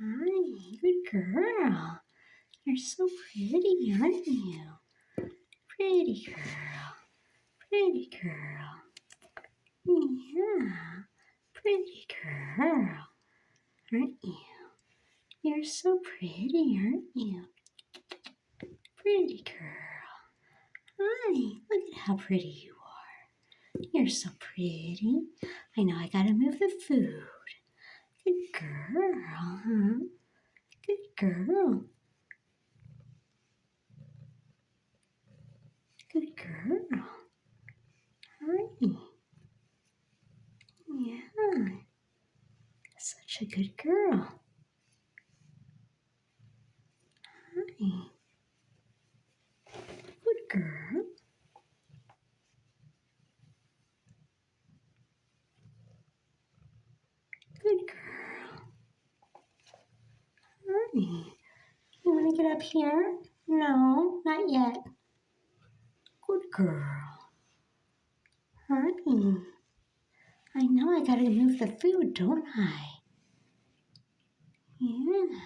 Hi, good girl. You're so pretty, aren't you? Pretty girl. Pretty girl. Yeah, pretty girl. Aren't you? You're so pretty, aren't you? Pretty girl. Hi, look at how pretty you are. You're so pretty. I know I gotta move the food. Good girl, huh? Good girl. Good girl. Hi. Yeah. Such a good girl. Hi. Good girl. Good girl. Hi. You want to get up here? No, not yet. Good girl. Hi. I know I gotta move the food, don't I? Yeah.